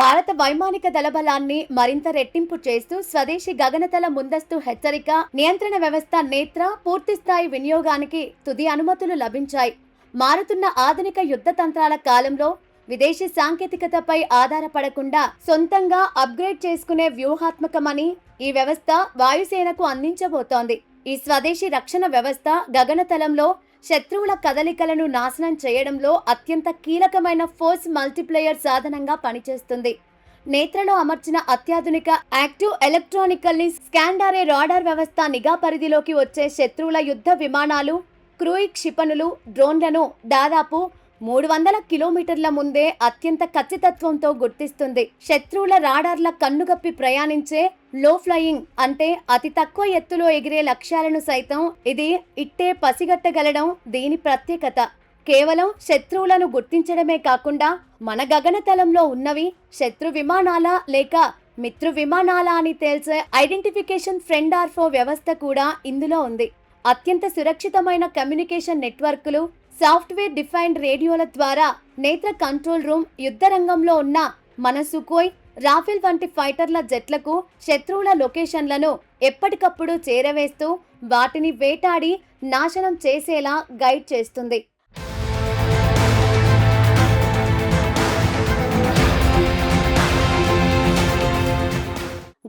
భారత వైమానిక దళబలాన్ని మరింత రెట్టింపు చేస్తూ స్వదేశీ గగనతల ముందస్తు హెచ్చరిక నియంత్రణ వ్యవస్థ నేత్ర పూర్తిస్థాయి వినియోగానికి తుది అనుమతులు లభించాయి. మారుతున్న ఆధునిక యుద్ధ తంత్రాల కాలంలో విదేశీ సాంకేతికతపై ఆధారపడకుండా సొంతంగా అప్గ్రేడ్ చేసుకునే వ్యూహాత్మకమని ఈ వ్యవస్థ వాయుసేనకు అందించబోతోంది. ఈ స్వదేశీ రక్షణ వ్యవస్థ గగనతలంలో శత్రువుల కదలికలను నాశనం చేయడంలో అత్యంత కీలకమైన ఫోర్స్ మల్టిప్లేయర్ సాధనంగా పనిచేస్తుంది. నేత్రలో అమర్చిన అత్యాధునిక యాక్టివ్ ఎలక్ట్రానికల్లీ స్కాండారే రాడార్ వ్యవస్థ నిఘా పరిధిలోకి వచ్చే శత్రువుల యుద్ధ విమానాలు, క్రూయి క్షిపణులు, డ్రోన్లను దాదాపు 300 కిలోమీటర్ల ముందే అత్యంత ఖచ్చితత్వంతో గుర్తిస్తుంది. శత్రువుల రాడార్ల కన్నుగప్పి ప్రయాణించే లో ఫ్లయింగ్ అంటే అతి తక్కువ ఎత్తులో ఎగిరే లక్ష్యాలను సైతం ఇది ఇట్టే పసిగట్టగలడం దీని ప్రత్యేకత. కేవలం శత్రువులను గుర్తించడమే కాకుండా మన గగనతలంలో ఉన్నవి శత్రు విమానాల లేక మిత్రు విమానాల అని తేల్చే ఐడెంటిఫికేషన్ ఫ్రెండ్ ఆర్ ఫో వ్యవస్థ కూడా ఇందులో ఉంది. అత్యంత సురక్షితమైన కమ్యూనికేషన్ నెట్వర్క్లు, సాఫ్ట్వేర్ డిఫైన్డ్ రేడియోల ద్వారా నేత్ర కంట్రోల్ రూమ్ యుద్ధ రంగంలో ఉన్న మన సుఖోయ్, రాఫెల్ వంటి ఫైటర్ల జెట్లకు శత్రువుల లొకేషన్లను ఎప్పటికప్పుడు చేరవేస్తూ వాటిని వేటాడి నాశనం చేసేలా గైడ్ చేస్తుంది.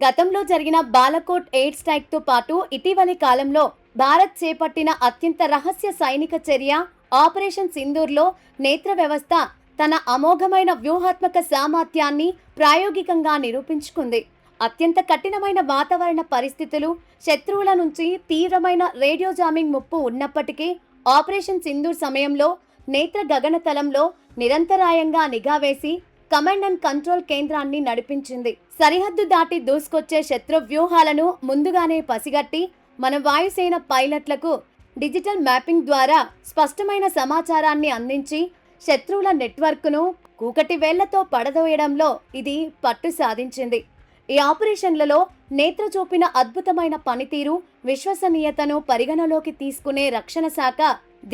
గతంలో జరిగిన బాలకోట్ ఎయిర్ స్ట్రైక్ తో పాటు ఇటీవలి కాలంలో భారత్ చేపట్టిన అత్యంత రహస్య సైనిక చర్య ఆపరేషన్ సింధూర్లో నేత్ర వ్యవస్థ తన అమోఘమైన వ్యూహాత్మక సామర్థ్యాన్ని ప్రాయోగికంగా నిరూపించుకుంది. అత్యంత కఠినమైన వాతావరణ పరిస్థితులు, శత్రువుల నుంచి తీవ్రమైన రేడియో జామింగ్ ముప్పు ఉన్నప్పటికీ ఆపరేషన్ సింధూర్ సమయంలో నేత్ర గగనతలంలో నిరంతరాయంగా నిఘా వేసి కమాండ్ అండ్ కంట్రోల్ కేంద్రాన్ని నడిపించింది. సరిహద్దు దాటి దూసుకొచ్చే శత్రు వ్యూహాలను ముందుగానే పసిగట్టి మన వాయుసేన పైలట్లకు డిజిటల్ మ్యాపింగ్ ద్వారా స్పష్టమైన సమాచారాన్ని అందించి శత్రువుల నెట్వర్క్ను కూకటి వేళ్లతో పడదోయడంలో ఇది పట్టు సాధించింది. ఈ ఆపరేషన్లలో నేత్ర చూపిన అద్భుతమైన పనితీరు, విశ్వసనీయతను పరిగణలోకి తీసుకునే రక్షణ శాఖ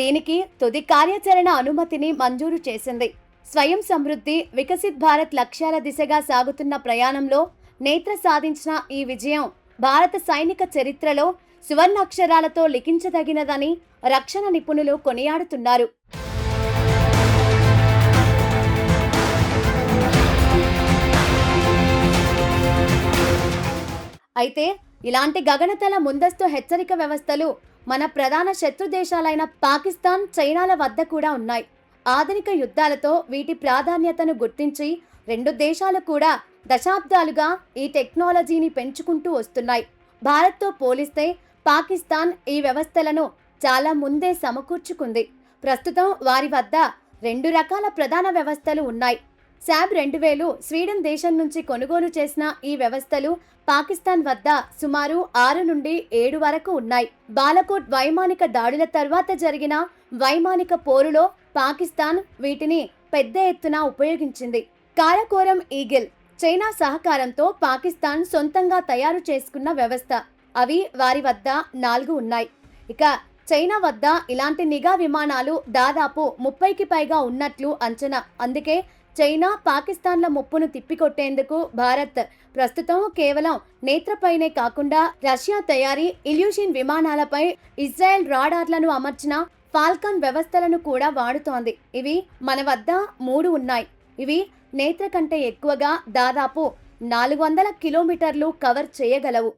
దీనికి తుది కార్యాచరణ అనుమతిని మంజూరు చేసింది. స్వయం సమృద్ధి, వికసిత్ భారత్ లక్ష్యాల దిశగా సాగుతున్న ప్రయాణంలో నేత్ర సాధించిన ఈ విజయం భారత సైనిక చరిత్రలో సువర్ణాక్షరాలతో లిఖించదగినదని రక్షణ నిపుణులు కొనియాడుతున్నారు. అయితే ఇలాంటి గగనతల ముందస్తు హెచ్చరిక వ్యవస్థలు మన ప్రధాన శత్రు దేశాలైన పాకిస్తాన్, చైనాల వద్ద కూడా ఉన్నాయి. ఆధునిక యుద్ధాలతో వీటి ప్రాధాన్యతను గుర్తించి రెండు దేశాలు కూడా దశాబ్దాలుగా ఈ టెక్నాలజీని పెంచుకుంటూ వస్తున్నాయి. భారత్తో పోలిస్తే పాకిస్తాన్ ఈ వ్యవస్థలను చాలా ముందే సమకూర్చుకుంది. ప్రస్తుతం వారి వద్ద 2 రకాల ప్రధాన వ్యవస్థలు ఉన్నాయి. శాబ్ 2000 స్వీడన్ దేశం నుంచి కొనుగోలు చేసిన ఈ వ్యవస్థలు పాకిస్తాన్ వద్ద సుమారు 6 నుండి 7 వరకు ఉన్నాయి. బాలకోట్ వైమానిక దాడుల తర్వాత జరిగిన వైమానిక పోరులో పాకిస్తాన్ వీటిని పెద్ద ఎత్తున ఉపయోగించింది. కారకోరం ఈగిల్ చైనా సహకారంతో పాకిస్తాన్ సొంతంగా తయారు చేసుకున్న వ్యవస్థ. అవి వారి వద్ద 4 ఉన్నాయి. ఇక చైనా వద్ద ఇలాంటి నిఘా విమానాలు దాదాపు 30కి పైగా ఉన్నట్లు అంచనా. అందుకే చైనా, పాకిస్తాన్ల ముప్పును తిప్పికొట్టేందుకు భారత్ ప్రస్తుతం కేవలం నేత్రపైనే కాకుండా రష్యా తయారీ ఇల్యూషన్ విమానాలపై ఇజ్రాయెల్ రాడార్లను అమర్చిన ఫాల్కన్ వ్యవస్థలను కూడా వాడుతోంది. ఇవి మన వద్ద 3 ఉన్నాయి. ఇవి నేత్ర కంటే ఎక్కువగా దాదాపు 400 కిలోమీటర్లు కవర్ చేయగలవు.